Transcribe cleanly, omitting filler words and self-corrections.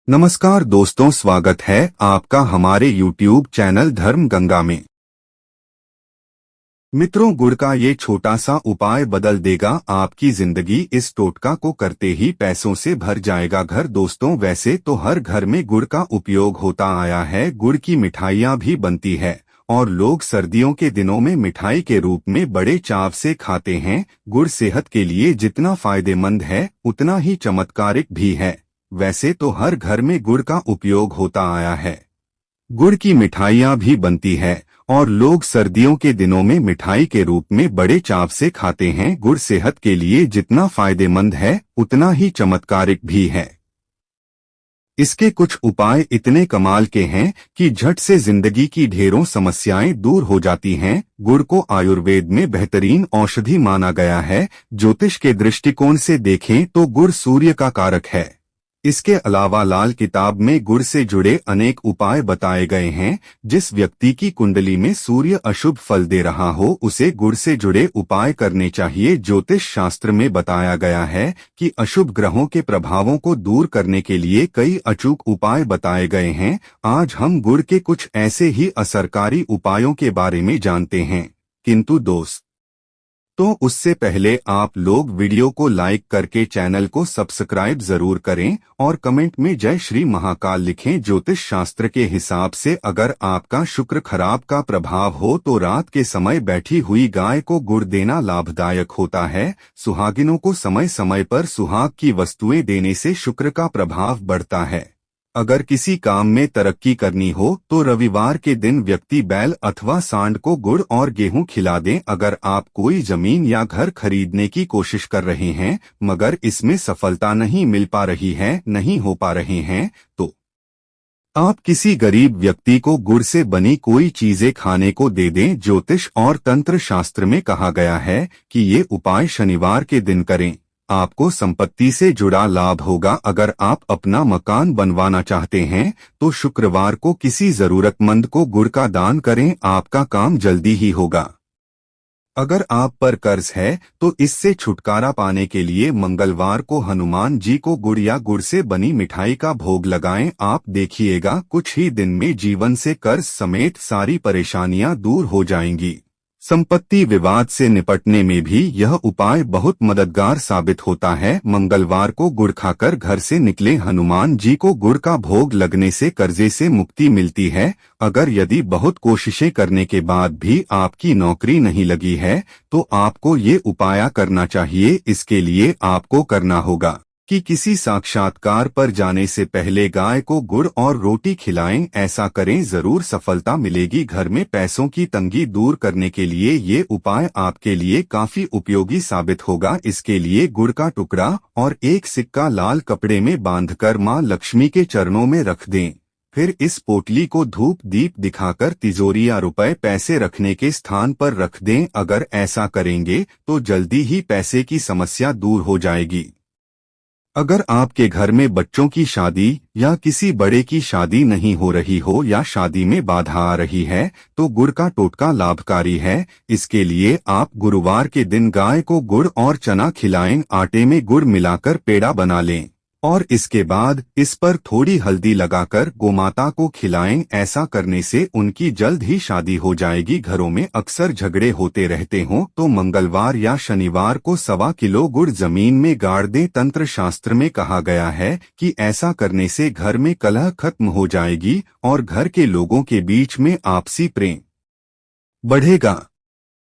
नमस्कार दोस्तों, स्वागत है आपका हमारे YouTube चैनल धर्म गंगा में। मित्रों, गुड़ का ये छोटा सा उपाय बदल देगा आपकी जिंदगी। इस टोटका को करते ही पैसों से भर जाएगा घर। दोस्तों, वैसे तो हर घर में गुड़ का उपयोग होता आया है। गुड़ की मिठाइयाँ भी बनती है और लोग सर्दियों के दिनों में मिठाई के रूप में बड़े चाव से खाते हैं। गुड़ सेहत के लिए जितना फायदेमंद है उतना ही चमत्कारिक भी है। वैसे तो हर घर में गुड़ का उपयोग होता आया है। गुड़ की मिठाइयाँ भी बनती है और लोग सर्दियों के दिनों में मिठाई के रूप में बड़े चाव से खाते हैं। गुड़ सेहत के लिए जितना फायदेमंद है उतना ही चमत्कारिक भी है। इसके कुछ उपाय इतने कमाल के हैं कि झट से जिंदगी की ढेरों समस्याएं दूर हो जाती हैं। गुड़ को आयुर्वेद में बेहतरीन औषधि माना गया है। ज्योतिष के दृष्टिकोण से देखें तो गुड़ सूर्य का कारक है। इसके अलावा लाल किताब में गुड़ से जुड़े अनेक उपाय बताए गए हैं। जिस व्यक्ति की कुंडली में सूर्य अशुभ फल दे रहा हो उसे गुड़ से जुड़े उपाय करने चाहिए। ज्योतिष शास्त्र में बताया गया है कि अशुभ ग्रहों के प्रभावों को दूर करने के लिए कई अचूक उपाय बताए गए हैं। आज हम गुड़ के कुछ ऐसे ही असरकारी उपायों के बारे में जानते हैं। किंतु तो उससे पहले आप लोग वीडियो को लाइक करके चैनल को सब्सक्राइब जरूर करें और कमेंट में जय श्री महाकाल लिखें। ज्योतिष शास्त्र के हिसाब से अगर आपका शुक्र खराब का प्रभाव हो तो रात के समय बैठी हुई गाय को गुड़ देना लाभदायक होता है। सुहागिनों को समय समय पर सुहाग की वस्तुएं देने से शुक्र का प्रभाव बढ़ता है। अगर किसी काम में तरक्की करनी हो तो रविवार के दिन व्यक्ति बैल अथवा सांड को गुड़ और गेहूं खिला दें। अगर आप कोई जमीन या घर खरीदने की कोशिश कर रहे हैं मगर इसमें सफलता नहीं हो पा रहे हैं तो आप किसी गरीब व्यक्ति को गुड़ से बनी कोई चीजें खाने को दे दें। ज्योतिष और तंत्र शास्त्र में कहा गया है कि ये उपाय शनिवार के दिन करें। आपको संपत्ति से जुड़ा लाभ होगा। अगर आप अपना मकान बनवाना चाहते हैं तो शुक्रवार को किसी जरूरतमंद को गुड़ का दान करें, आपका काम जल्दी ही होगा। अगर आप पर कर्ज है तो इससे छुटकारा पाने के लिए मंगलवार को हनुमान जी को गुड़ या गुड़ से बनी मिठाई का भोग लगाएं। आप देखिएगा कुछ ही दिन में जीवन से कर्ज समेत सारी परेशानियां दूर हो जाएंगी। संपत्ति विवाद से निपटने में भी यह उपाय बहुत मददगार साबित होता है। मंगलवार को गुड़ खाकर घर से निकले हनुमान जी को गुड़ का भोग लगने से कर्जे से मुक्ति मिलती है। अगर यदि बहुत कोशिशें करने के बाद भी आपकी नौकरी नहीं लगी है तो आपको ये उपाय करना चाहिए। इसके लिए आपको करना होगा कि किसी साक्षात्कार पर जाने से पहले गाय को गुड़ और रोटी खिलाएं। ऐसा करें, जरूर सफलता मिलेगी। घर में पैसों की तंगी दूर करने के लिए ये उपाय आपके लिए काफी उपयोगी साबित होगा। इसके लिए गुड़ का टुकड़ा और एक सिक्का लाल कपड़े में बांधकर मां लक्ष्मी के चरणों में रख दें। फिर इस पोटली को धूप दीप दिखाकर तिजोरी या रुपए पैसे रखने के स्थान पर रख दें। अगर ऐसा करेंगे तो जल्दी ही पैसे की समस्या दूर हो जाएगी। अगर आपके घर में बच्चों की शादी या किसी बड़े की शादी नहीं हो रही हो या शादी में बाधा आ रही है तो गुड़ का टोटका लाभकारी है। इसके लिए आप गुरुवार के दिन गाय को गुड़ और चना खिलाएं। आटे में गुड़ मिलाकर पेड़ा बना लें और इसके बाद इस पर थोड़ी हल्दी लगाकर गोमाता को खिलाएं। ऐसा करने से उनकी जल्द ही शादी हो जाएगी। घरों में अक्सर झगड़े होते रहते हों तो मंगलवार या शनिवार को 1.25 किलो गुड़ जमीन में गाड़ दें। तंत्र शास्त्र में कहा गया है कि ऐसा करने से घर में कलह खत्म हो जाएगी और घर के लोगों के बीच में आपसी प्रेम बढ़ेगा।